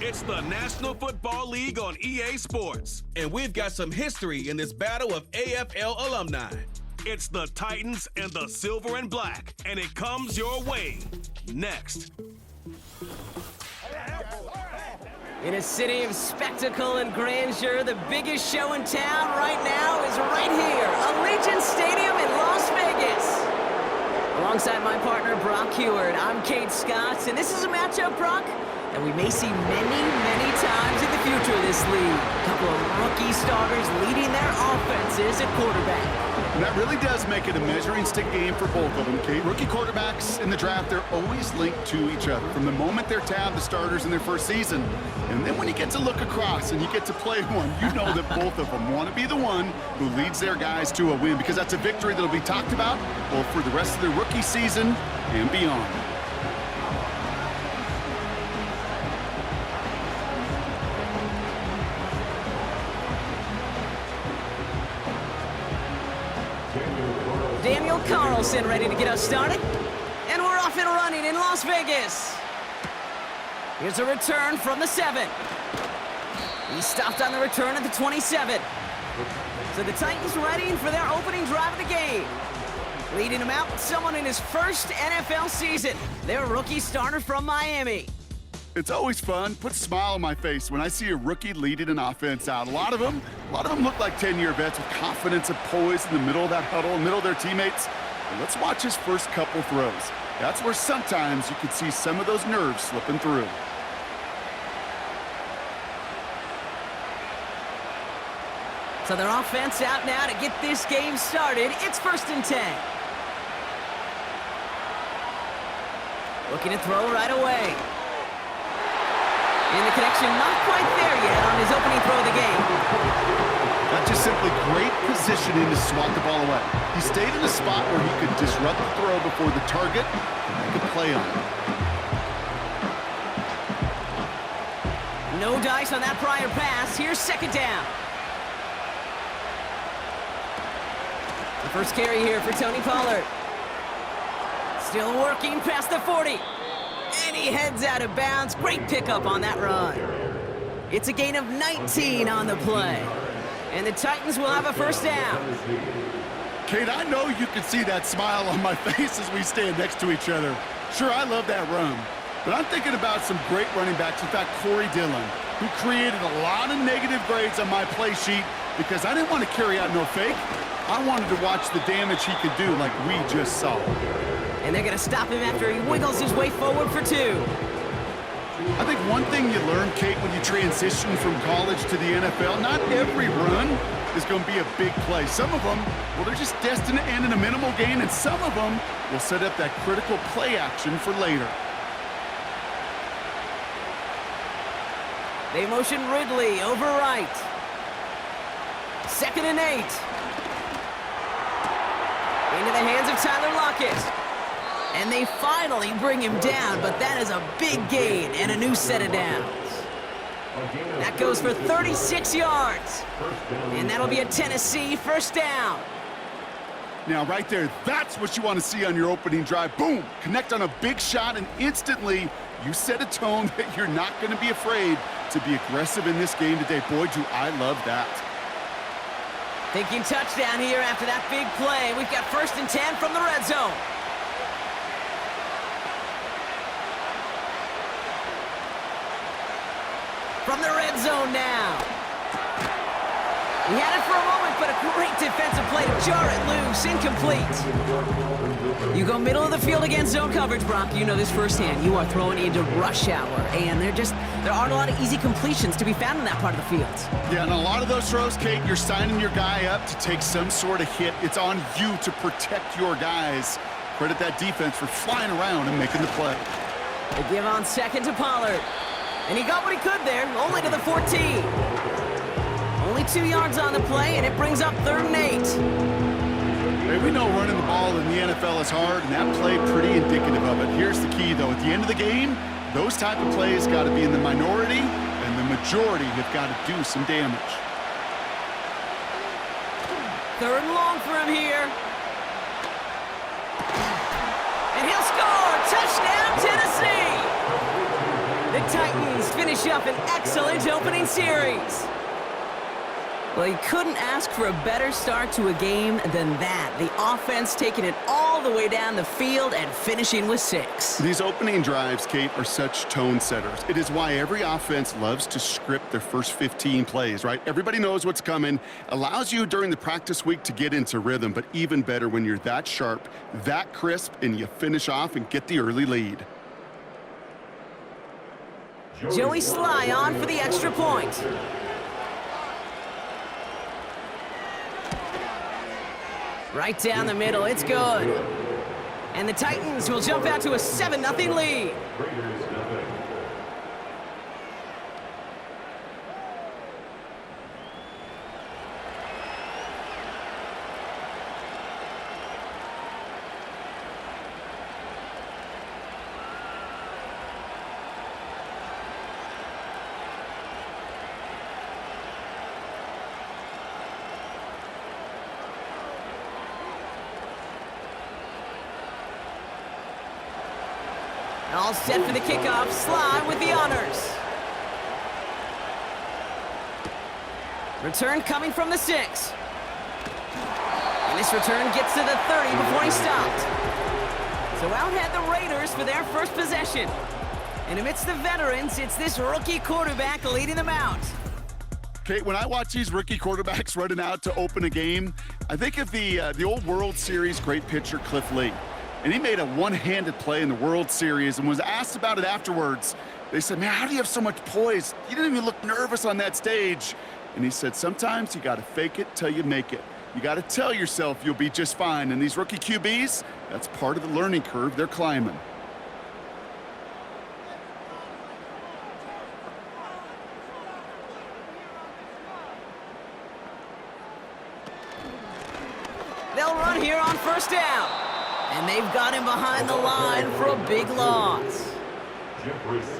It's the National Football League on EA Sports. And we've got some history in this battle of AFL alumni. It's the Titans and the Silver and Black, and it comes your way next. In a city of spectacle and grandeur, the biggest show in town right now is right here, Allegiant Stadium in Las Vegas. Alongside my partner, Brock Heward, I'm Kate Scott, and this is a matchup, Brock, that we may see many times in the future of this league. A couple of rookie starters leading their offenses at quarterback. And that really does make it a measuring stick game for both of them, Kate. Rookie quarterbacks in the draft, they're always linked to each other from the moment they're tabbed the starters in their first season. And then when you get to look across and you get to play one, you know that both of them want to be the one who leads their guys to a win, because that's a victory that'll be talked about both for the rest of their rookie season and beyond. Daniel Carlson ready to get us started. And we're off and running in Las Vegas. Here's a return from the 7. He stopped on the return at the 27. So the Titans ready for their opening drive of the game. Leading him out, someone in his first NFL season, their rookie starter from Miami. It's always fun, puts a smile on my face when I see a rookie leading an offense out. A lot of them look like 10-year vets with confidence and poise in the middle of that huddle, in the middle of their teammates. And let's watch his first couple throws. That's where sometimes you could see some of those nerves slipping through. So their offense out now to get this game started. It's 1st and 10. Looking to throw right away. And the connection not quite there yet on his opening throw of the game. That's just simply great positioning to swat the ball away. He stayed in a spot where he could disrupt the throw before the target and make a play on it. No dice on that prior pass. Here's 2nd down. The first carry here for Tony Pollard. Still working past the 40. And he heads out of bounds. Great pickup on that run. It's a gain of 19 on the play. And the Titans will have a 1st down. Kate, I know you can see that smile on my face as we stand next to each other. Sure, I love that run. But I'm thinking about some great running backs. In fact, Corey Dillon, who created a lot of negative grades on my play sheet because I didn't want to carry out no fake. I wanted to watch the damage he could do like we just saw. And they're going to stop him after he wiggles his way forward for 2. I think one thing you learn, Kate, when you transition from college to the NFL, not every run is going to be a big play. Some of them, well, they're just destined to end in a minimal gain, and some of them will set up that critical play action for later. They motion Ridley over right. 2nd and 8. Into the hands of Tyler Lockett. And they finally bring him down, but that is a big gain and a new set of downs. That goes for 36 yards. And that'll be a Tennessee 1st down. Now, right there, that's what you want to see on your opening drive. Boom! Connect on a big shot, and instantly you set a tone that you're not going to be afraid to be aggressive in this game today. Boy, do I love that. Thinking touchdown here after that big play. We've got 1st and 10 from the red zone. From the red zone now. He had it for a moment, but a great defensive play to jar it loose. Incomplete. You go middle of the field against zone coverage, Brock. You know this firsthand. You are throwing into rush hour, and there aren't a lot of easy completions to be found in that part of the field. Yeah, and a lot of those throws, Kate, you're signing your guy up to take some sort of hit. It's on you to protect your guys. Credit that defense for flying around and making the play. They give on 2nd to Pollard. And he got what he could there, only to the 14. Only 2 yards on the play, and it brings up 3rd and 8. Hey, we know running the ball in the NFL is hard, and that play pretty indicative of it. Here's the key, though. At the end of the game, those type of plays got to be in the minority, and the majority have got to do some damage. 3rd and long for him here. And he'll score! Touchdown, Tennessee! The Titans finish up an excellent opening series. Well, you couldn't ask for a better start to a game than that. The offense taking it all the way down the field and finishing with 6. These opening drives, Kate, are such tone setters. It is why every offense loves to script their first 15 plays, right? Everybody knows what's coming. Allows you during the practice week to get into rhythm, but even better when you're that sharp, that crisp, and you finish off and get the early lead. Joey Sly on for the extra point. Right down the middle, it's good. And the Titans will jump out to a 7-0 lead. All set for the kickoff. Sly with the honors. Return coming from the 6. And this return gets to the 30 before he stopped. So out head the Raiders for their first possession. And amidst the veterans, it's this rookie quarterback leading them out. Kate, when I watch these rookie quarterbacks running out to open a game, I think of the old World Series great pitcher Cliff Lee. And he made a one-handed play in the World Series and was asked about it afterwards. They said, man, how do you have so much poise? You didn't even look nervous on that stage. And he said, sometimes you got to fake it till you make it. You got to tell yourself you'll be just fine. And these rookie QBs, that's part of the learning curve they're climbing. They'll run here on first down. And they've got him behind the line for a big loss.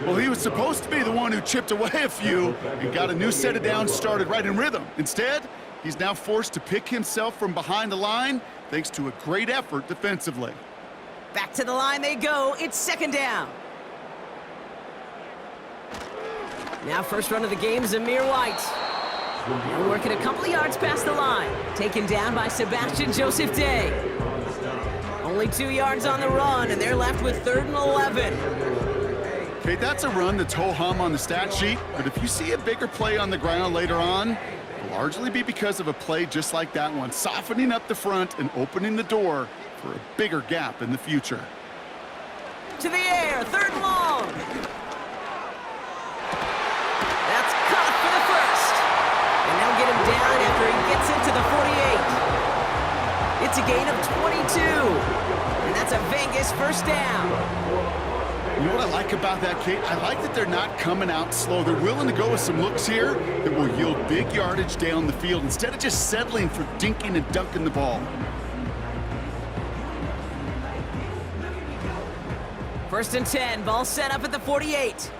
Well, he was supposed to be the one who chipped away a few and got a new set of downs started right in rhythm. Instead, he's now forced to pick himself from behind the line thanks to a great effort defensively. Back to the line they go. It's second down. Now first run of the game, Zamir White. And working a couple of yards past the line. Taken down by Sebastian Joseph Day. Only 2 yards on the run, and they're left with 3rd and 11. Okay, that's a run that's ho-hum on the stat sheet, but if you see a bigger play on the ground later on, it'll largely be because of a play just like that one, softening up the front and opening the door for a bigger gap in the future. To the air, 3rd and long. That's caught for the first. And they'll get him down after he gets into the 48. It's a gain of 22. And that's a Vegas first down. You know what I like about that, Kate? I like that they're not coming out slow. They're willing to go with some looks here that will yield big yardage down the field instead of just settling for dinking and dunking the ball. 1st and 10, ball set up at the 48.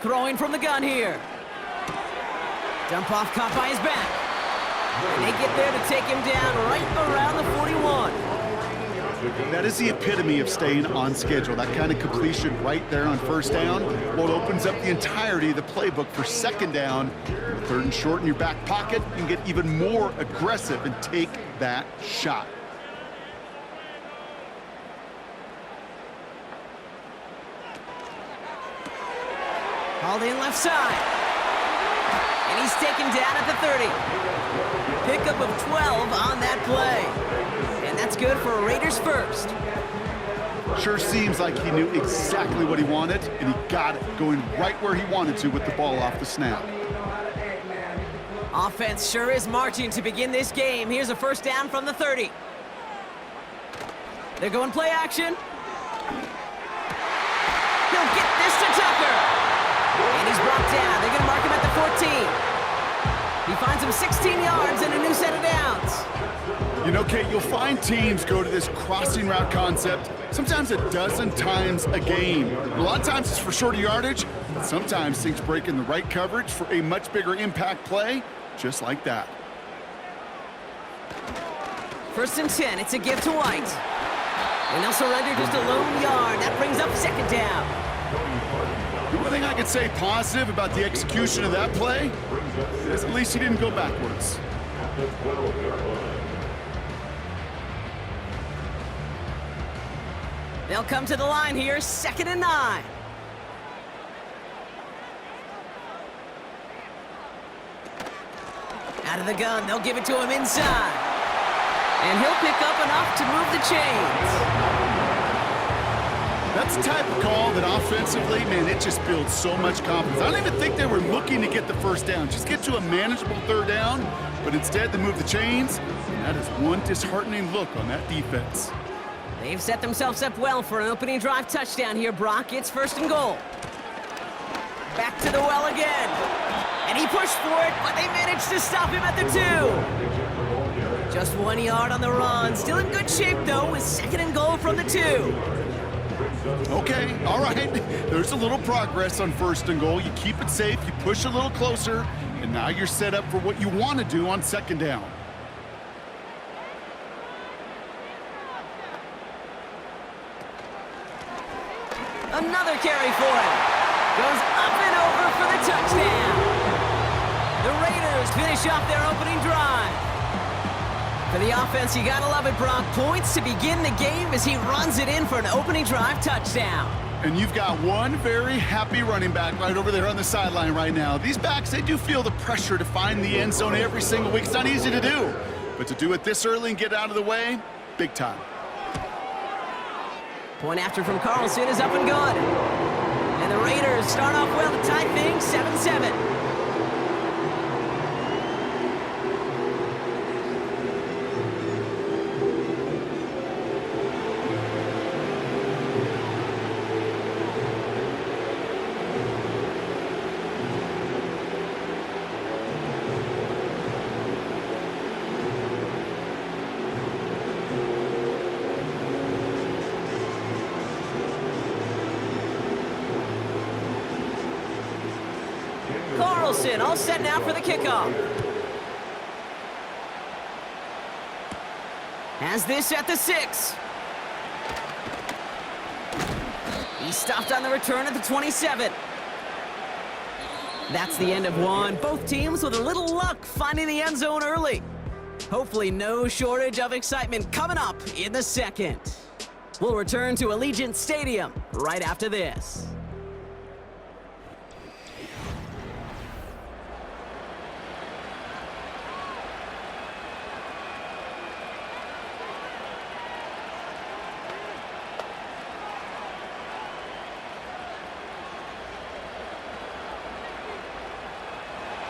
Throwing from the gun here. Dump off caught by his back. And they get there to take him down right around the 41. That is the epitome of staying on schedule. That kind of completion right there on first down. Well, it opens up the entirety of the playbook for second down. 3rd and short in your back pocket, you can get even more aggressive and take that shot. Hauled in left side. And he's taken down at the 30. Pickup of 12 on that play. And that's good for Raiders first. Sure seems like he knew exactly what he wanted, and he got it, going right where he wanted to with the ball off the snap. Offense sure is marching to begin this game. Here's a first down from the 30. They're going play action. He'll get this to Tucker. And he's brought down. They're going to mark him at the 14. He finds him 16 yards and a new set of downs. You know, Kate, you'll find teams go to this crossing route concept sometimes a dozen times a game. A lot of times it's for shorter yardage, but sometimes things break in the right coverage for a much bigger impact play, just like that. 1st and 10, it's a give to White. And they'll surrender just a lone yard. That brings up second down. The only thing I could say positive about the execution of that play is at least he didn't go backwards. They'll come to the line here, 2nd and 9. Out of the gun, they'll give it to him inside. And he'll pick up enough to move the chains. That's the type of call that offensively, man, it just builds so much confidence. I don't even think they were looking to get the first down. Just get to a manageable 3rd down, but instead they move the chains. And that is one disheartening look on that defense. They've set themselves up well for an opening drive touchdown here, Brock. It's 1st and goal. Back to the well again. And he pushed for it, but they managed to stop him at the 2. Just 1 yard on the run. Still in good shape, though, with 2nd and goal from the 2. Okay, all right. There's a little progress on 1st and goal. You keep it safe, you push a little closer, and now you're set up for what you want to do on 2nd down. Another carry for him. Goes up and over for the touchdown. The Raiders finish off their opening drive. For the offense, you gotta love it, Brock. Points to begin the game as he runs it in for an opening drive touchdown. And you've got one very happy running back right over there on the sideline right now. These backs, they do feel the pressure to find the end zone every single week. It's not easy to do, but to do it this early and get out of the way, big time. Point after from Carlson is up and good. And the Raiders start off well to tie things 7-7. Carlson all set now for the kickoff. Has this at the 6. He stopped on the return at the 27. That's the end of one. Both teams with a little luck finding the end zone early. Hopefully no shortage of excitement coming up in the 2nd. We'll return to Allegiant Stadium right after this.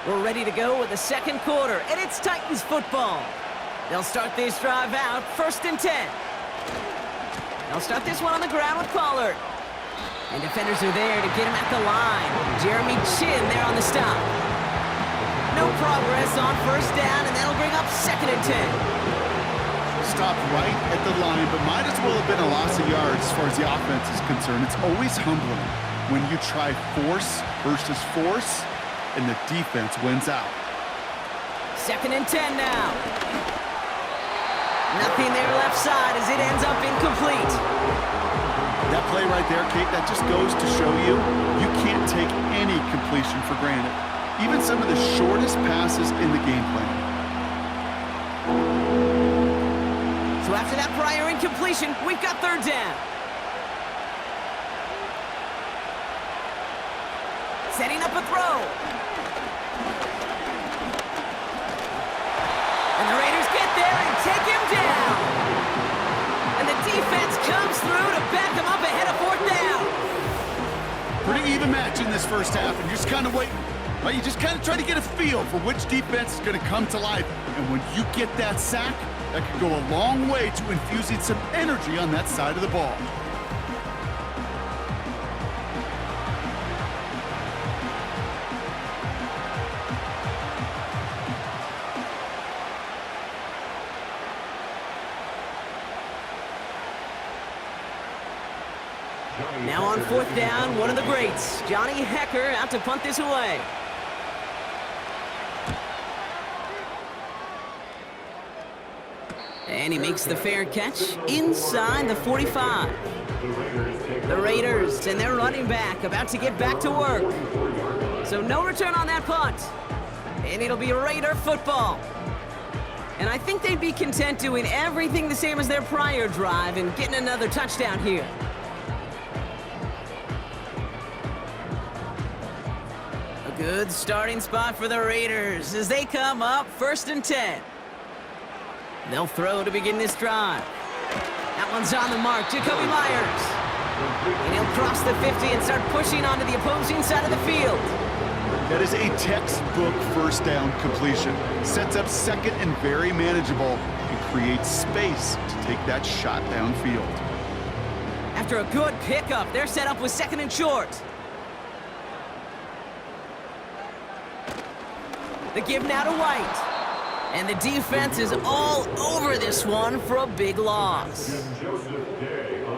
We're ready to go with the 2nd quarter, and it's Titans football. They'll start this drive out, 1st and 10. They'll start this one on the ground with Pollard. And defenders are there to get him at the line. Jeremy Chin there on the stop. No progress on 1st down, and that'll bring up 2nd and 10. Stopped right at the line, but might as well have been a loss of yards as far as the offense is concerned. It's always humbling when you try force versus force, and the defense wins out. 2nd and 10 now. Nothing there left side as it ends up incomplete. That play right there, Kate, that just goes to show you, you can't take any completion for granted. Even some of the shortest passes in the game plan. So after that prior incompletion, we've got 3rd down. Setting up a throw. And the Raiders get there and take him down. And the defense comes through to back him up ahead of 4th down. Pretty even match in this 1st half, and you're just kind of waiting. Right? You just kind of try to get a feel for which defense is going to come to life. And when you get that sack, that could go a long way to infusing some energy on that side of the ball. Now on 4th down, one of the greats, Johnny Hecker, out to punt this away. And he makes the fair catch inside the 45. The Raiders and their running back about to get back to work. So no return on that punt. And it'll be Raider football. And I think they'd be content doing everything the same as their prior drive and getting another touchdown here. A good starting spot for the Raiders as they come up 1st and 10. They'll throw to begin this drive. That one's on the mark, Jacoby Myers. And he'll cross the 50 and start pushing onto the opposing side of the field. That is a textbook first down completion. Sets up second and very manageable and creates space to take that shot downfield. After a good pickup, they're set up with 2nd and short. The give now to White. And the defense is all over this one for a big loss.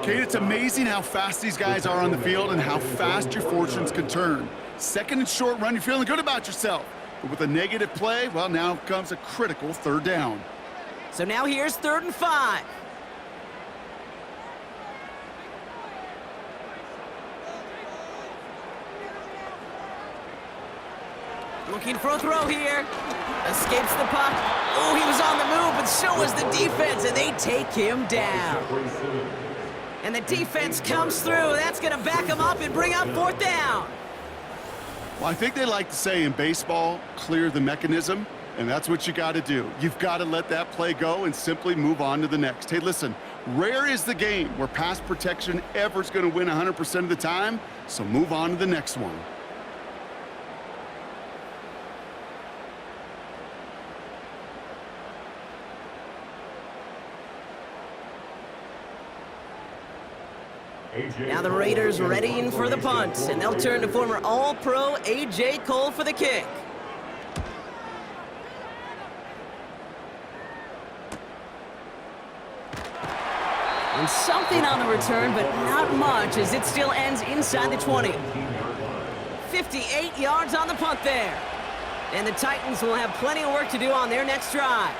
Kate, it's amazing how fast these guys are on the field and how fast your fortunes can turn. 2nd and short run, you're feeling good about yourself. But with a negative play, well, now comes a critical 3rd down. So now here's 3rd and 5. Looking for a throw here. Escapes the puck. Oh, he was on the move, but so was the defense, and they take him down. And the defense comes through. That's going to back him up and bring up 4th down. Well, I think they like to say in baseball, clear the mechanism, and that's what you got to do. You've got to let that play go and simply move on to the next. Hey, listen, rare is the game where pass protection ever is going to win 100% of the time, so move on to the next one. Now the Raiders readying for the punt, and they'll turn to former All-Pro A.J. Cole for the kick. And something on the return, but not much, as it still ends inside the 20. 58 yards on the punt there. And the Titans will have plenty of work to do on their next drive.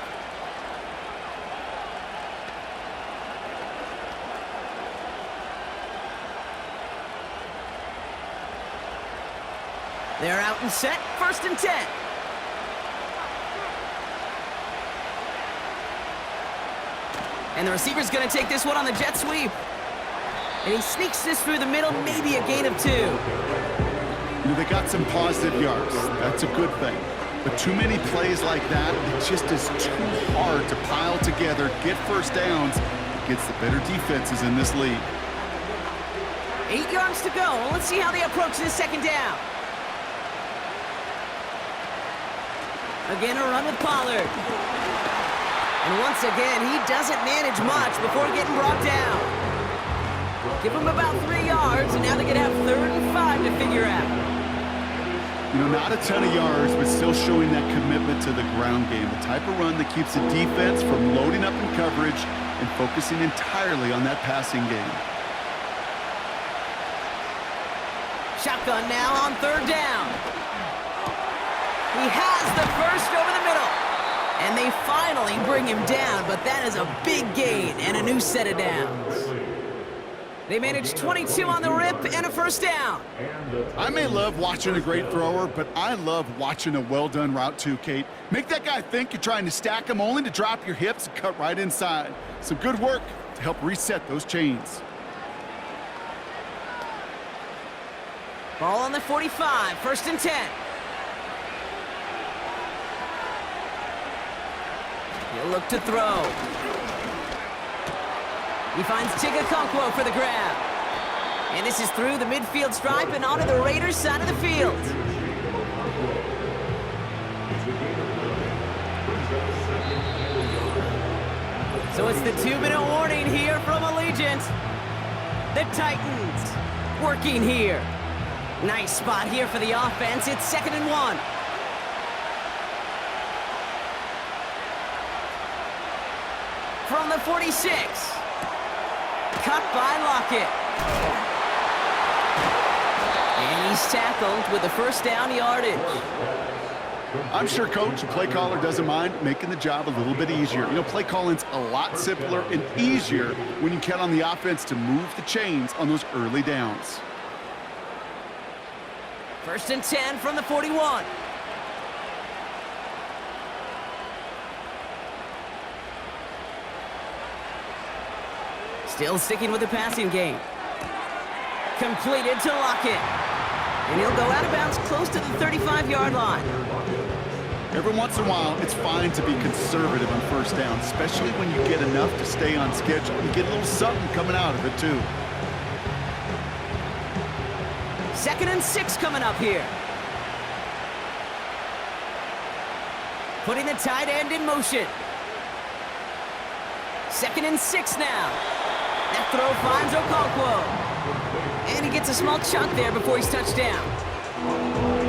They're out and set, 1st and 10. And the receiver's going to take this one on the jet sweep. And he sneaks this through the middle, maybe a gain of 2. You know, they got some positive yards. That's a good thing. But too many plays like that, it just is too hard to pile together, get 1st downs against the better defenses in this league. 8 yards to go. Well, let's see how they approach this 2nd down. Again, a run with Pollard. And once again, he doesn't manage much before getting brought down. Give him about 3 yards, and now they're going to have 3rd and 5 to figure out. You know, not a ton of yards, but still showing that commitment to the ground game. The type of run that keeps the defense from loading up in coverage and focusing entirely on that passing game. Shotgun now on 3rd down. He has the first over the middle. And they finally bring him down, but that is a big gain and a new set of downs. They managed 22 on the rip and a 1st down. I may love watching a great thrower, but I love watching a well-done route too, Kate. Make that guy think you're trying to stack him only to drop your hips and cut right inside. Some good work to help reset those chains. Ball on the 45, 1st and 10. He'll look to throw. He finds Chigakonkwo for the grab. And this is through the midfield stripe and onto the Raiders' side of the field. So it's the 2-minute warning here from Allegiant. The Titans working here. Nice spot here for the offense. It's 2nd and 1. From the 46. Cut by Lockett. And he's tackled with the 1st down yardage. I'm sure coach, play caller doesn't mind making the job a little bit easier. You know, play calling's a lot simpler and easier when you count on the offense to move the chains on those early downs. 1st and 10 from the 41. Still sticking with the passing game. Completed to Lockett. And he'll go out of bounds close to the 35-yard line. Every once in a while, it's fine to be conservative on 1st down, especially when you get enough to stay on schedule and get a little something coming out of it, too. 2nd and 6 coming up here. Putting the tight end in motion. 2nd and 6 now. That throw finds Okonkwo. And he gets a small chunk there before he's touched down.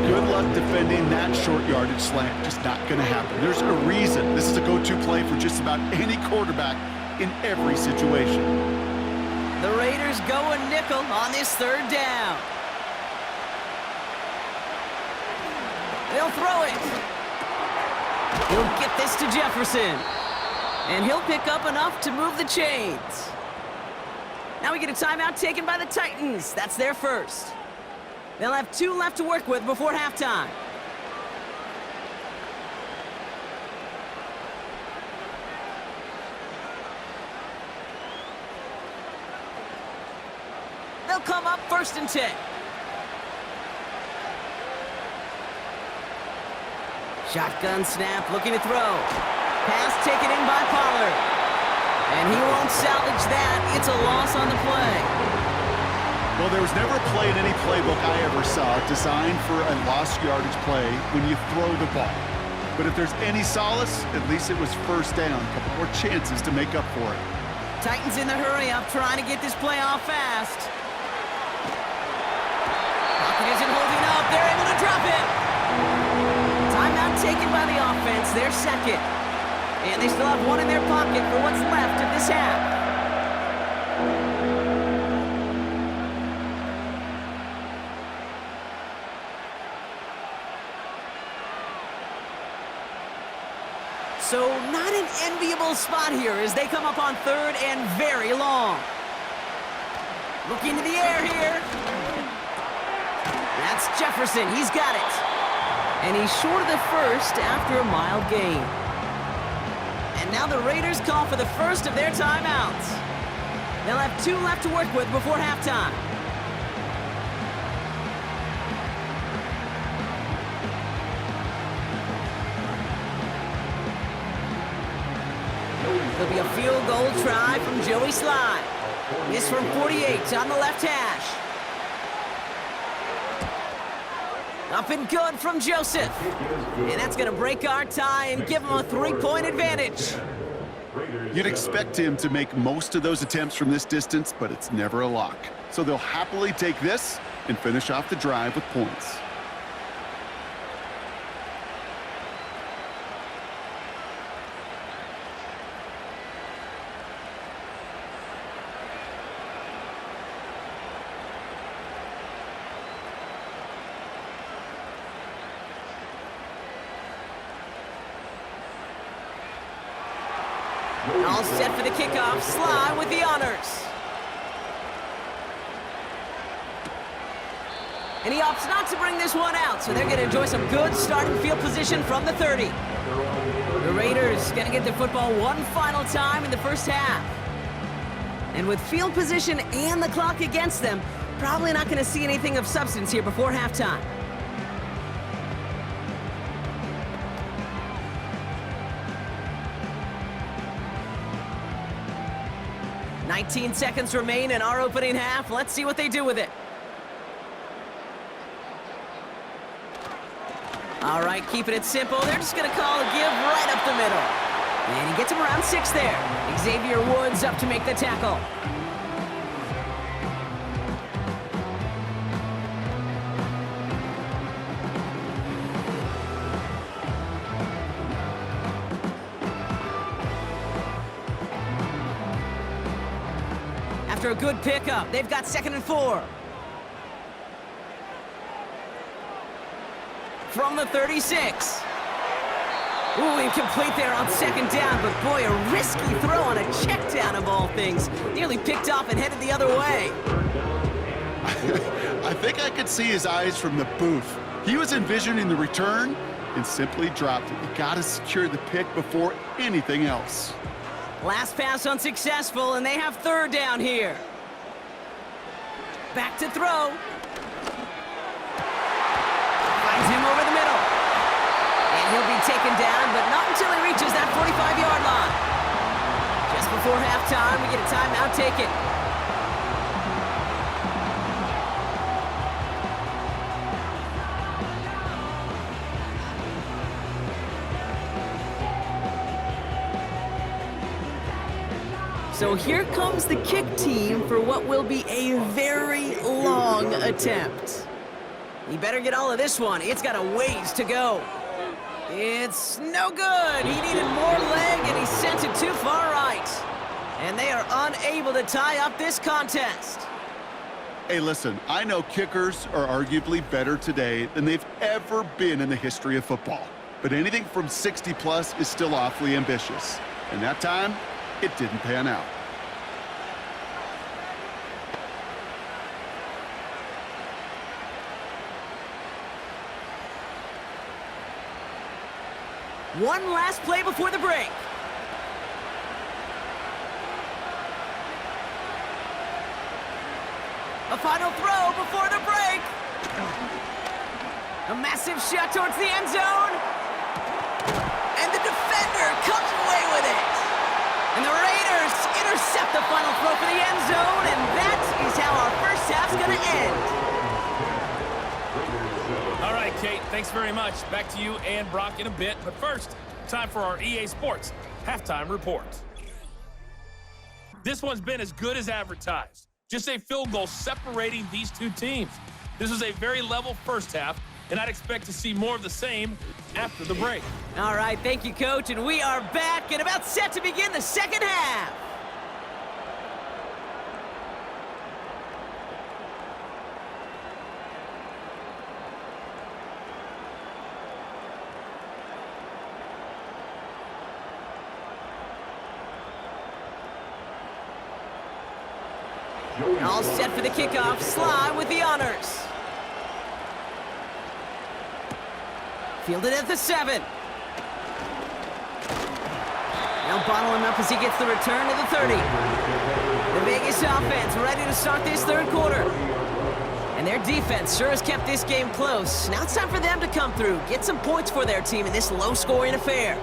Good luck defending that short yardage slant. Just not going to happen. There's a reason this is a go-to play for just about any quarterback in every situation. The Raiders go a nickel on this 3rd down. They'll throw it. He'll get this to Jefferson. And he'll pick up enough to move the chains. Now we get a timeout taken by the Titans. That's their first. They'll have 2 left to work with before halftime. They'll come up 1st and 10. Shotgun snap, looking to throw. Pass taken in by Pollard. And he won't salvage that. It's a loss on the play. Well, there was never a play in any playbook I ever saw designed for a lost yardage play when you throw the ball. But if there's any solace, at least it was 1st down. A couple more chances to make up for it. Titans in the hurry-up, trying to get this play off fast. Pocket isn't holding up. They're able to drop it. Timeout taken by the offense. Their second. And they still have 1 in their pocket for what's left of this half. So not an enviable spot here as they come up on 3rd and very long. Looking to the air here. That's Jefferson. He's got it. And he's short of the 1st after a mild gain. And now the Raiders call for the first of their timeouts. They'll have 2 left to work with before halftime. There'll be a field goal try from Joey Sly. This from 48 on the left hash. Up and good from Joseph. And that's going to break our tie and give him a 3-point advantage. You'd expect him to make most of those attempts from this distance, but it's never a lock. So they'll happily take this and finish off the drive with points. All set for the kickoff. Sly with the honors. And he opts not to bring this one out, so they're going to enjoy some good starting field position from the 30. The Raiders going to get the football one final time in the first half. And with field position and the clock against them, probably not going to see anything of substance here before halftime. "19 seconds remain in our opening half. Let's see what they do with it. All right, keeping it simple. They're just going to call a give right up the middle. And he gets him around 6 there. Xavier Woods up to make the tackle. After a good pickup, they've got 2nd and 4. From the 36. Ooh, incomplete there on second down, but boy, a risky throw on a check down of all things. Nearly picked off and headed the other way. I think I could see his eyes from the booth. He was envisioning the return and simply dropped it. You gotta secure the pick before anything else. Last pass unsuccessful, and they have third down here. Back to throw. Finds him over the middle. And he'll be taken down, but not until he reaches that 45-yard line. Just before halftime, we get a timeout taken. So here comes the kick team for what will be a very long attempt. He better get all of this one. It's got a ways to go. It's no good. He needed more leg, and he sent it too far right. And they are unable to tie up this contest. Hey, listen, I know kickers are arguably better today than they've ever been in the history of football. But anything from 60-plus is still awfully ambitious. And that time, it didn't pan out. One last play before the break. A final throw before the break. A massive shot towards the end zone. And the defender comes away with it. And the Raiders intercept the final throw for the end zone, and that is how our first half's going to end. All right, Kate, thanks very much. Back to you and Brock in a bit. But first, time for our EA Sports Halftime Report. This one's been as good as advertised. Just a field goal separating these two teams. This was a very level first half, and I'd expect to see more of the same after the break. All right, thank you, Coach, and we are back and about set to begin the second half. All set for the kickoff. Sly with the honors. Fielded at the 7. Now bottle him up as he gets the return to the 30. The Vegas offense ready to start this third quarter. And their defense sure has kept this game close. Now it's time for them to come through, get some points for their team in this low-scoring affair.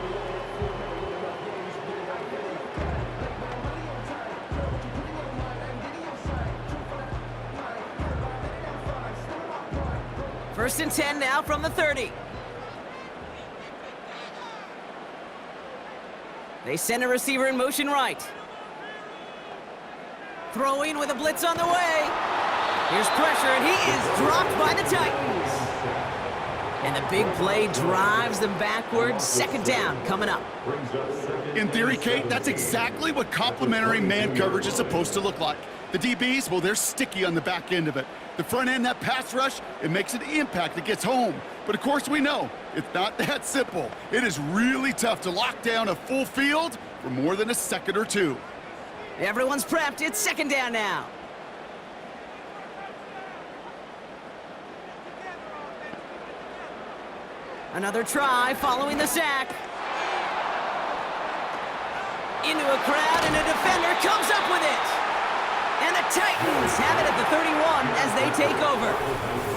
First and 10 now from the 30. They send a receiver in motion right. Throwing with a blitz on the way. Here's pressure, and he is dropped by the Titans. And the big play drives them backwards. Second down coming up. In theory, Kate, that's exactly what complementary man coverage is supposed to look like. The DBs, well, they're sticky on the back end of it. The front end, that pass rush, it makes an impact that gets home. But of course we know, it's not that simple. It is really tough to lock down a full field for more than a second or two. Everyone's prepped. It's second down now. Another try following the sack. Into a crowd, and a defender comes up with it. And the Titans have it at the 31 as they take over.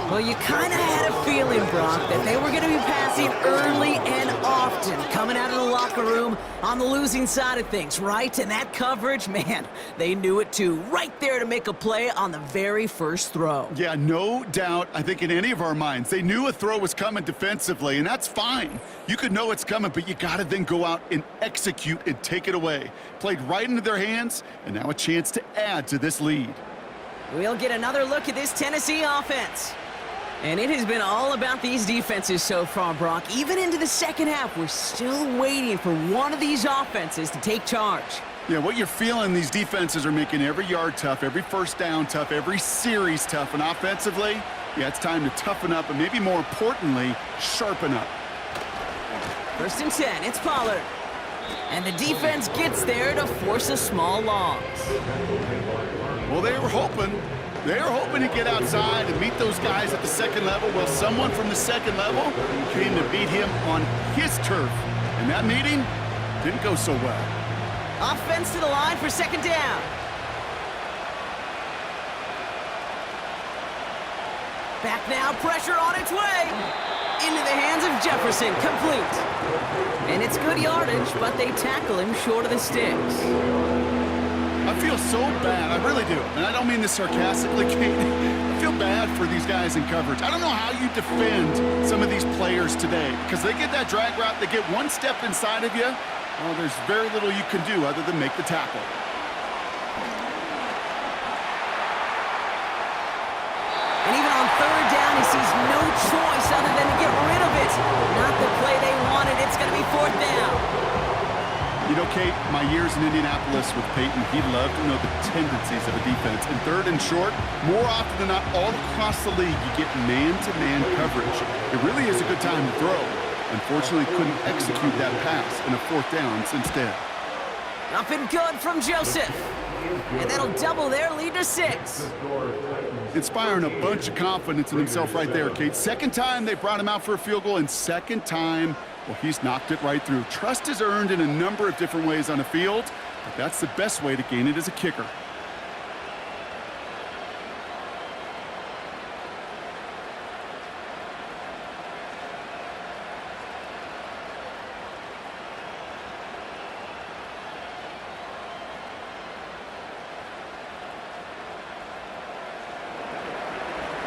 Well, you kind of had a feeling, Brock, that they were going to be passing early and often, coming out of the locker room on the losing side of things, right? And that coverage, man, they knew it too. Right there to make a play on the very first throw. Yeah, no doubt. I think in any of our minds, they knew a throw was coming defensively, and that's fine. You could know it's coming, but you got to then go out and execute and take it away. Played right into their hands, and now a chance to add to this lead. We'll get another look at this Tennessee offense. And it has been all about these defenses so far, Brock. Even into the second half, we're still waiting for one of these offenses to take charge. Yeah, what you're feeling, these defenses are making every yard tough, every first down tough, every series tough. And offensively, yeah, it's time to toughen up and maybe more importantly, sharpen up. First and 10, it's Pollard. And the defense gets there to force a small loss. Well, they were hoping to get outside and meet those guys at the second level. Well, someone from the second level came to beat him on his turf. And that meeting didn't go so well. Offense to the line for second down. Back now, pressure on its way. Into the hands of Jefferson, complete. And it's good yardage, but they tackle him short of the sticks. I feel so bad, I really do. And I don't mean this sarcastically, Kate. I feel bad for these guys in coverage. I don't know how you defend some of these players today, because they get that drag route, they get one step inside of you. Well, there's very little you can do other than make the tackle. And even on third down, he sees no choice other than to get rid of it. Not the play they wanted. It's going to be fourth down. You know, Kate, my years in Indianapolis with Peyton, he loved to know the tendencies of a defense. And third and short, more often than not, all across the league, you get man-to-man coverage. It really is a good time to throw. Unfortunately, couldn't execute that pass in a fourth down instead. Up and good from Joseph. And that'll double their lead to 6. Inspiring a bunch of confidence in himself right there, Kate. Second time they brought him out for a field goal, and second time, well, he's knocked it right through. Trust is earned in a number of different ways on the field, but that's the best way to gain it as a kicker.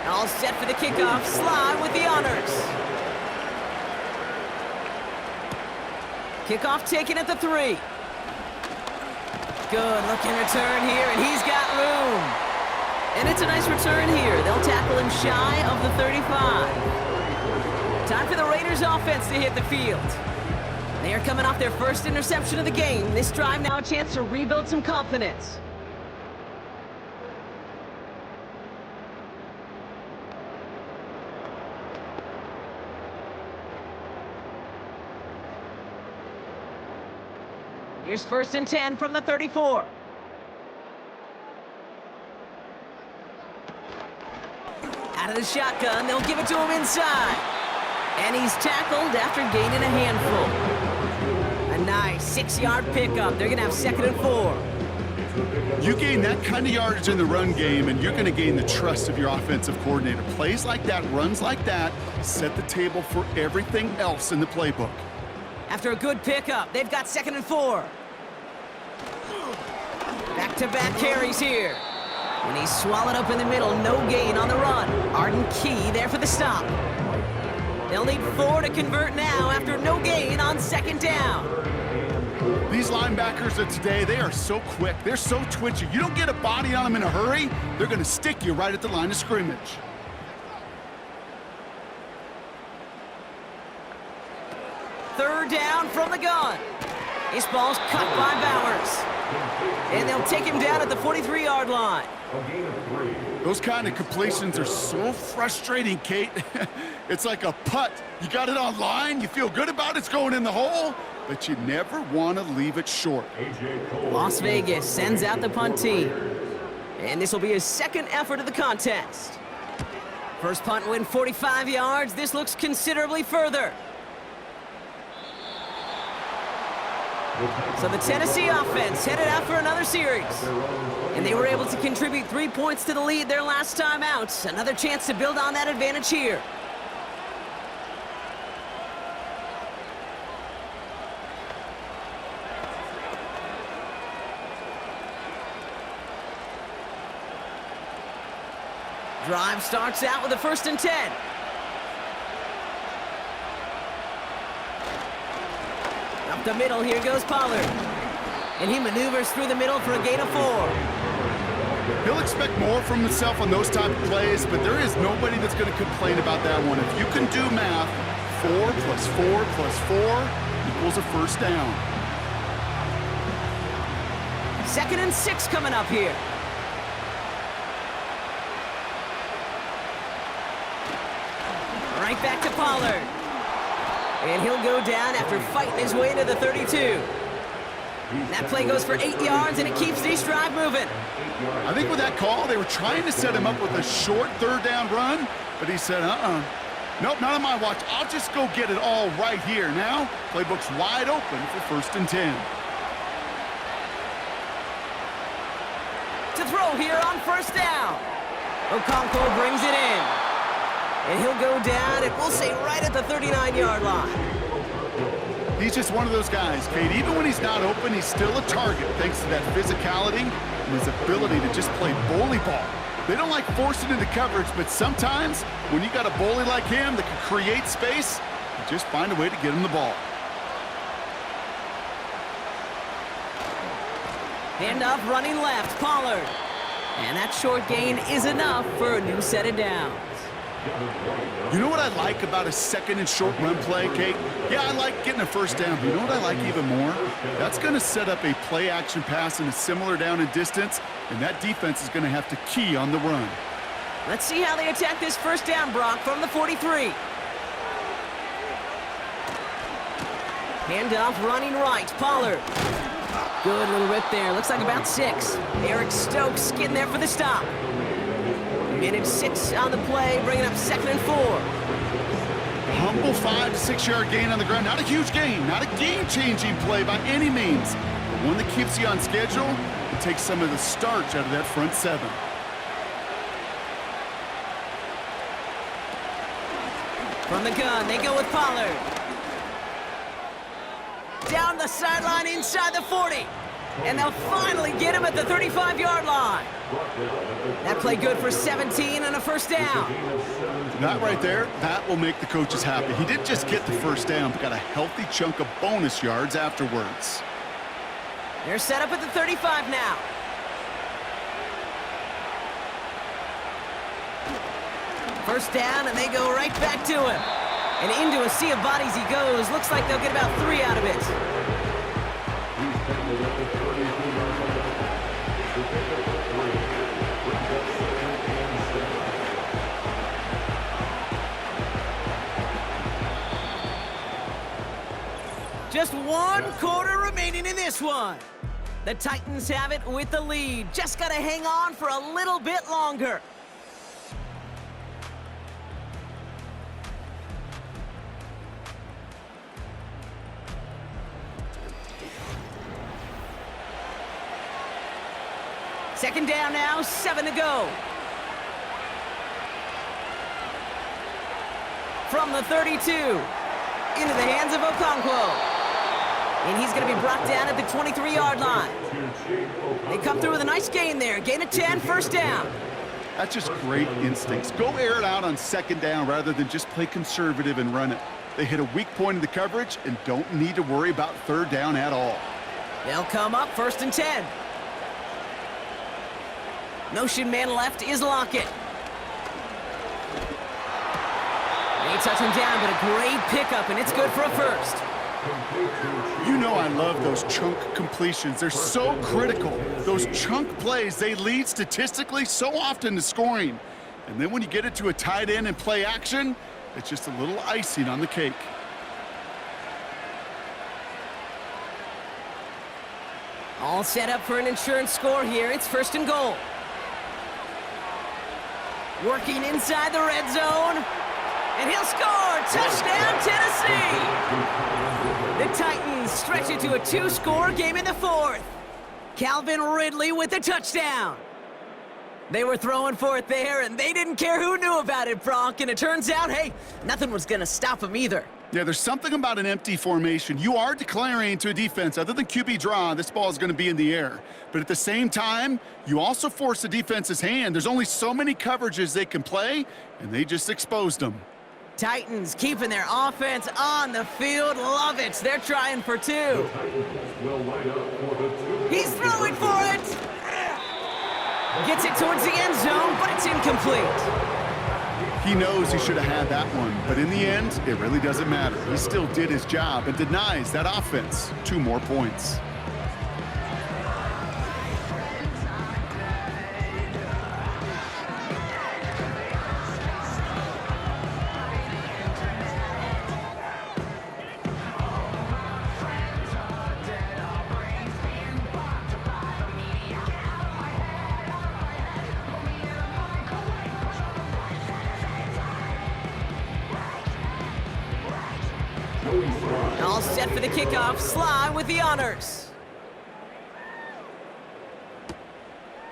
All set for the kickoff. Sly with the honors. Kickoff taken at the 3. Good looking return here, and he's got room. And it's a nice return here. They'll tackle him shy of the 35. Time for the Raiders offense to hit the field. They are coming off their first interception of the game. This drive now a chance to rebuild some confidence. Here's first and 10 from the 34. Out of the shotgun, they'll give it to him inside. And he's tackled after gaining a handful. A nice 6-yard pickup. They're going to have second and 4. You gain that kind of yardage in the run game, and you're going to gain the trust of your offensive coordinator. Plays like that, runs like that, set the table for everything else in the playbook. After a good pickup, they've got second and 4. Back-to-back carries here. When he's swallowed up in the middle, no gain on the run. Arden Key there for the stop. They'll need 4 to convert now after no gain on second down. These linebackers of today, they are so quick. They're so twitchy. You don't get a body on them in a hurry, they're going to stick you right at the line of scrimmage. Third down from the gun. This ball's cut by Bowers. And they'll take him down at the 43-yard line. Those kind of completions are so frustrating, Kate. It's like a putt. You got it on line, you feel good about it's going in the hole, but you never want to leave it short. Las Vegas sends out the punt team. And this will be his second effort of the contest. First punt win 45 yards. This looks considerably further. So the Tennessee offense headed out for another series. And they were able to contribute 3 points to the lead their last time out. Another chance to build on that advantage here. Drive starts out with a first and 10. Up the middle, here goes Pollard. And he maneuvers through the middle for a gain of 4. He'll expect more from himself on those type of plays, but there is nobody that's going to complain about that one. If you can do math, 4 plus 4 plus 4 equals a first down. Second and 6 coming up here. Right back to Pollard. And he'll go down after fighting his way to the 32. That play goes for 8 yards, and it keeps this drive moving. I think with that call, they were trying to set him up with a short third down run, but he said, nope, not on my watch. I'll just go get it all right here. Now, playbook's wide open for 1st and 10. To throw here on 1st down. Okonkwo brings it in. And he'll go down, and we'll say right at the 39-yard line. He's just one of those guys, Kate. Even when he's not open, he's still a target thanks to that physicality and his ability to just play bully ball. They don't like forcing into coverage, but sometimes when you got a bully like him that can create space, you just find a way to get him the ball. Handoff running left, Pollard. And that short gain is enough for a new set of downs. You know what I like about a 2nd and short run play, Kate? Yeah, I like getting a 1st down, but you know what I like even more? That's going to set up a play-action pass in a similar down and distance, and that defense is going to have to key on the run. Let's see how they attack this 1st down, Brock, from the 43. Handoff running right, Pollard. Good little rip there. Looks like about 6. Eric Stokes getting there for the stop. Minute 6 on the play, bringing up 2nd and 4. Humble 5 to 6 yard gain on the ground. Not a huge gain, not a game-changing play by any means, but one that keeps you on schedule and takes some of the starch out of that front 7. From the gun, they go with Pollard. Down the sideline inside the 40. And they'll finally get him at the 35-yard line. That play good for 17 and a 1st down. That right there, that will make the coaches happy. He didn't just get the 1st down, but got a healthy chunk of bonus yards afterwards. They're set up at the 35 now. First down, and they go right back to him. And into a sea of bodies he goes. Looks like they'll get about 3 out of it. Just 1 quarter remaining in this one. The Titans have it with the lead. Just got to hang on for a little bit longer. Second down now, 7 to go. From the 32, into the hands of Okonkwo. And he's going to be brought down at the 23-yard line. They come through with a nice gain there. Gain of 10, 1st down. That's just great instincts. Go air it out on 2nd down rather than just play conservative and run it. They hit a weak point in the coverage and don't need to worry about 3rd down at all. They'll come up 1st and 10. Notion man left is Lockett. They touch him down, but a great pickup, and it's good for a 1st. You know I love those chunk completions. They're so critical. Those chunk plays, they lead statistically so often to scoring. And then when you get it to a tight end and play action, it's just a little icing on the cake. All set up for an insurance score here. It's 1st and goal. Working inside the red zone. And he'll score! Touchdown, Tennessee! The Titans stretch it to a 2-score game in the 4th. Calvin Ridley with the touchdown. They were throwing for it there, and they didn't care who knew about it, Brock. And it turns out, hey, nothing was going to stop them either. Yeah, there's something about an empty formation. You are declaring to a defense, other than QB draw, this ball is going to be in the air. But at the same time, you also force the defense's hand. There's only so many coverages they can play, and they just exposed them. Titans keeping their offense on the field. Love it. They're trying for 2. He's throwing for it. Gets it towards the end zone, but it's incomplete. He knows he should have had that one, but in the end, it really doesn't matter. He still did his job and denies that offense 2 more points. All set for the kickoff. Sly with the honors.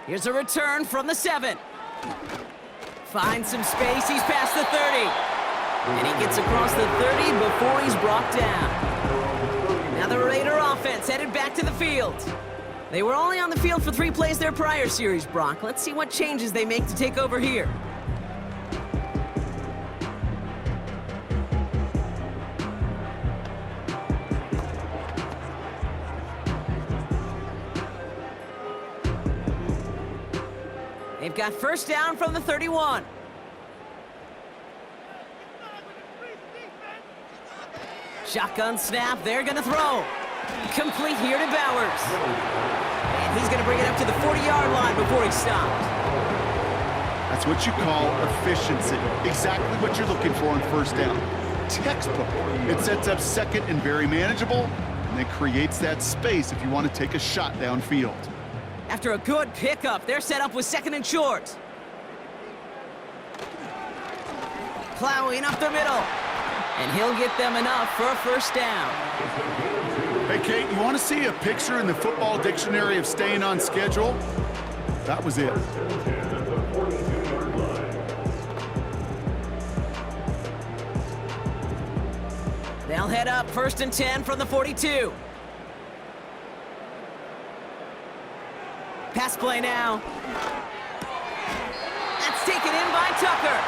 Here's a return from the 7. Finds some space. He's past the 30. And he gets across the 30 before he's brought down. Now the Raider offense headed back to the field. They were only on the field for 3 plays their prior series, Brock. Let's see what changes they make to take over here. They've got first down from the 31. Shotgun snap, they're gonna throw. Complete here to Bowers. And he's gonna bring it up to the 40-yard line before he's stopped. That's what you call efficiency. Exactly what you're looking for on first down. Textbook. It sets up second and very manageable, and it creates that space if you want to take a shot downfield. After a good pickup, they're set up with second and short. Plowing up the middle. And he'll get them enough for a first down. Hey, Kate, you want to see a picture in the football dictionary of staying on schedule? That was it. They'll head up first and 10 from the 42. Pass play now. That's taken in by Tucker.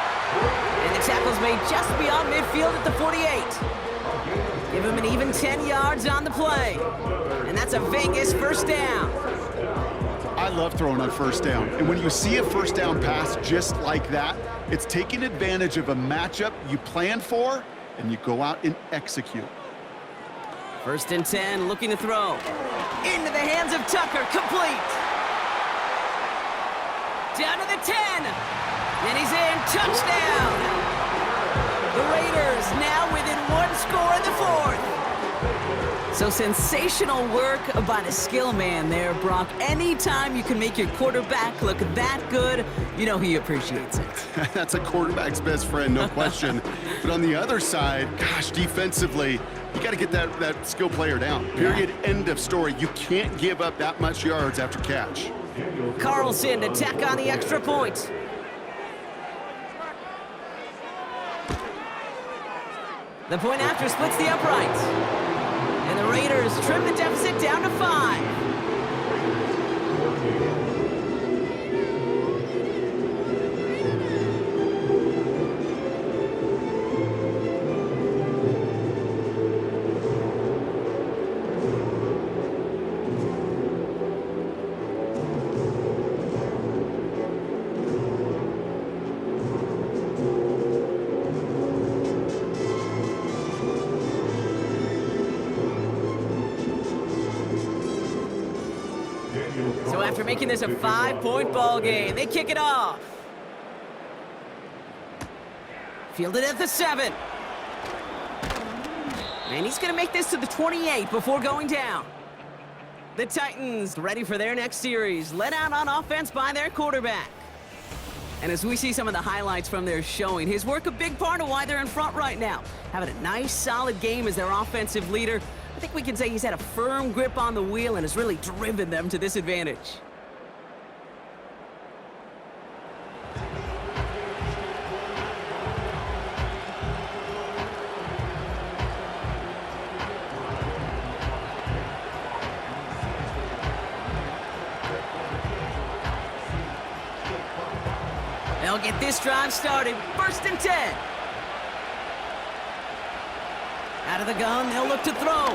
And the tackle's made just beyond midfield at the 48. Give him an even 10 yards on the play. And that's a Vegas first down. I love throwing on first down. And when you see a first down pass just like that, it's taking advantage of a matchup you plan for, and you go out and execute. First and 10, looking to throw. Into the hands of Tucker, complete. Down to the 10. And he's in, touchdown. The Raiders now within 1 score in the 4th. So sensational work by the skill man there, Brock. Anytime you can make your quarterback look that good, you know he appreciates it. That's a quarterback's best friend, no question. But on the other side, gosh, defensively, you got to get that skill player down. Period, end of story. You can't give up that much yards after catch. Carlson to tack on the extra point. The point after splits the uprights. And the Raiders trim the deficit down to 5. So after making this a 5-point ball game, they kick it off. Fielded at the 7. And he's going to make this to the 28 before going down. The Titans ready for their next series, led out on offense by their quarterback. And as we see some of the highlights from their showing, his work a big part of why they're in front right now. Having a nice, solid game as their offensive leader. I think we can say he's had a firm grip on the wheel and has really driven them to this advantage. They'll get this drive started. First and 10. Out of the gun, they'll look to throw.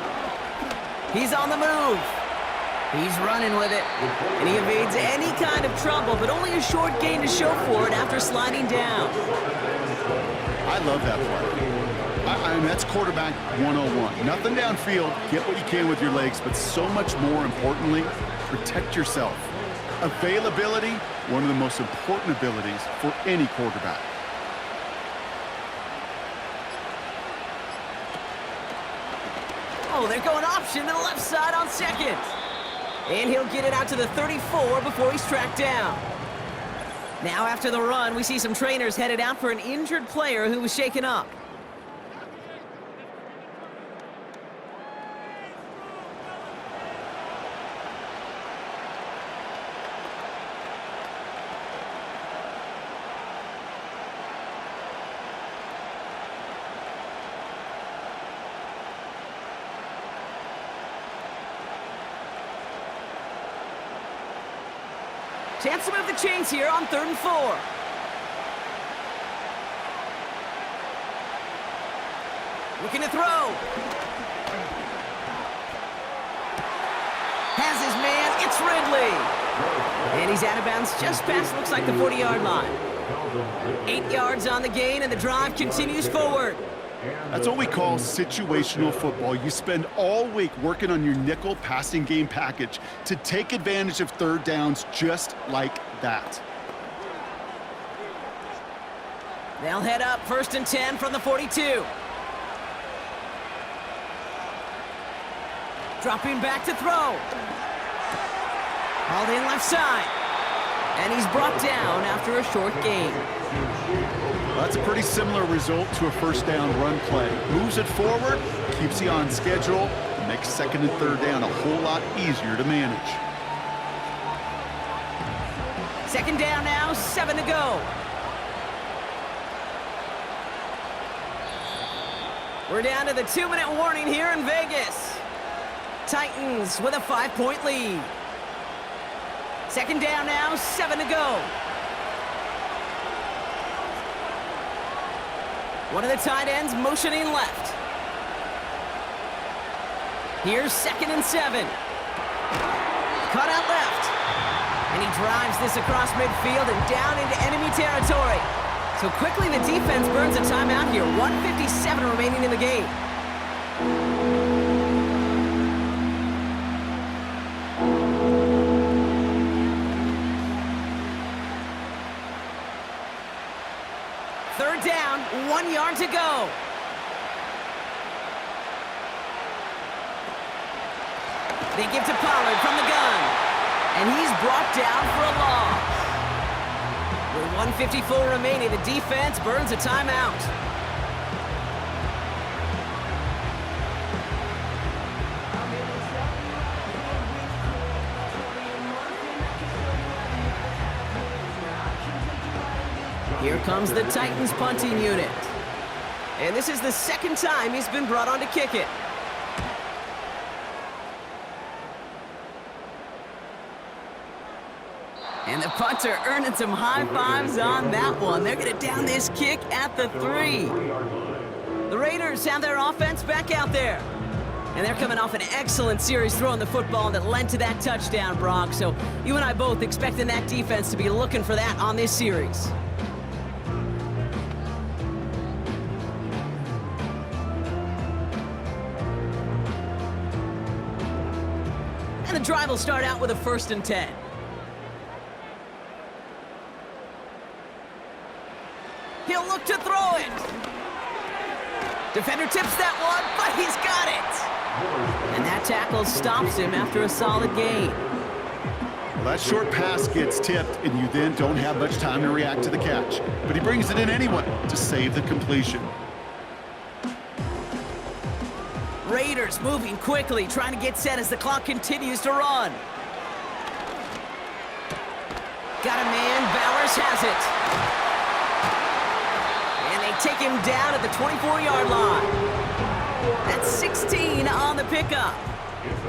He's on the move. He's running with it. And he evades any kind of trouble, but only a short gain to show for it after sliding down. I love that play. I mean, that's quarterback 101. Nothing downfield, get what you can with your legs, but so much more importantly, protect yourself. Availability, one of the most important abilities for any quarterback. Oh, they're going option to the left side on second. And he'll get it out to the 34 before he's tracked down. Now after the run, we see some trainers headed out for an injured player who was shaken up. Chance to move the chains here on 3rd and 4. Looking to throw. Has his man, it's Ridley. And he's out of bounds just past, looks like the 40-yard line. 8 yards on the gain, and the drive continues forward. That's what we call situational football. You spend all week working on your nickel passing game package to take advantage of 3rd downs just like that. They'll head up 1st and 10 from the 42. Dropping back to throw. Hauled in left side. And he's brought down after a short gain. Well, that's a pretty similar result to a 1st down run play. Moves it forward, keeps you on schedule, and makes 2nd and 3rd down a whole lot easier to manage. 2nd down now, 7 to go. We're down to the 2-minute warning here in Vegas. Titans with a 5-point lead. 2nd down now, 7 to go. One of the tight ends motioning left. Here's 2nd and 7. Cut out left. And he drives this across midfield and down into enemy territory. So quickly the defense burns a timeout here. 1:57 remaining in the game. Third down, 1 yard to go. They give to Pollard from the gun. And he's brought down for a loss. With 1:54 remaining, the defense burns a timeout. Here comes the Titans punting unit. And this is the 2nd time he's been brought on to kick it. And the punter earning some high fives on that one. They're going to down this kick at the 3. The Raiders have their offense back out there. And they're coming off an excellent series throwing the football that led to that touchdown, Brock. So you and I both expecting that defense to be looking for that on this series. And the drive will start out with a 1st and 10. He'll look to throw it. Defender tips that one, but he's got it. And that tackle stops him after a solid gain. Well, that short pass gets tipped, and you then don't have much time to react to the catch. But he brings it in anyway to save the completion. Raiders moving quickly, trying to get set as the clock continues to run. Got a man, Bowers has it. And they take him down at the 24-yard line. That's 16 on the pickup.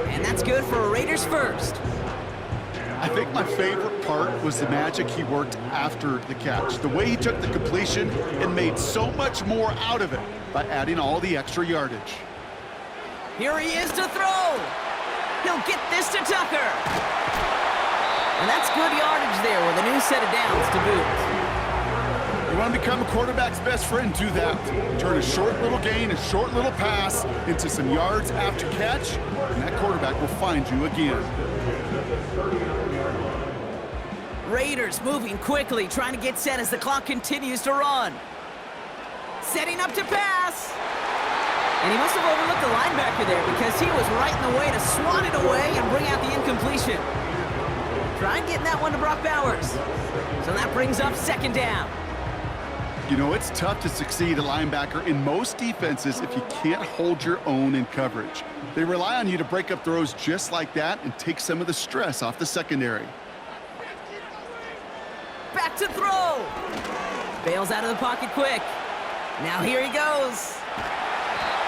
And that's good for a Raiders first. I think my favorite part was the magic he worked after the catch. The way he took the completion and made so much more out of it by adding all the extra yardage. Here he is to throw. He'll get this to Tucker. And that's good yardage there with a new set of downs to boot. You want to become a quarterback's best friend, do that. Turn a short little gain, a short little pass into some yards after catch, and that quarterback will find you again. Raiders moving quickly, trying to get set as the clock continues to run. Setting up to pass. And he must have overlooked the linebacker there because he was right in the way to swat it away and bring out the incompletion. Try getting that one to Brock Bowers. So that brings up 2nd down. You know, it's tough to succeed at linebacker in most defenses if you can't hold your own in coverage. They rely on you to break up throws just like that and take some of the stress off the secondary. Back to throw. Bails out of the pocket quick. Now here he goes.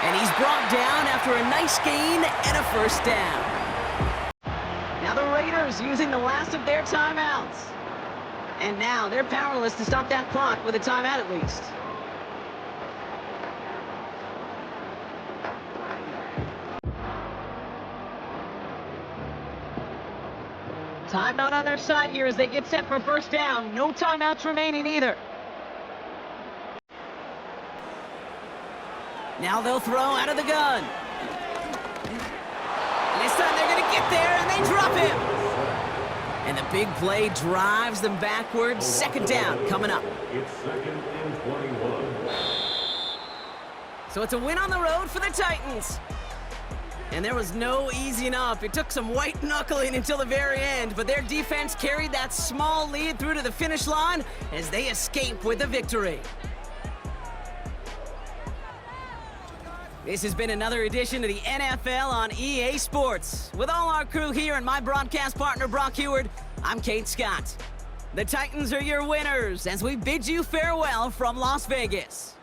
And he's brought down after a nice gain and a 1st down. Now the Raiders using the last of their timeouts. And now they're powerless to stop that clock with a timeout at least. Timeout on their side here as they get set for first down. No timeouts remaining either. Now they'll throw out of the gun. And this time they're going to get there, and they drop him. And the big play drives them backwards. Second down coming up. It's 2nd and 21. So it's a win on the road for the Titans. And there was no easing up. It took some white knuckling until the very end, but their defense carried that small lead through to the finish line as they escape with a victory. This has been another edition of the NFL on EA Sports. With all our crew here and my broadcast partner, Brock Heward, I'm Kate Scott. The Titans are your winners as we bid you farewell from Las Vegas.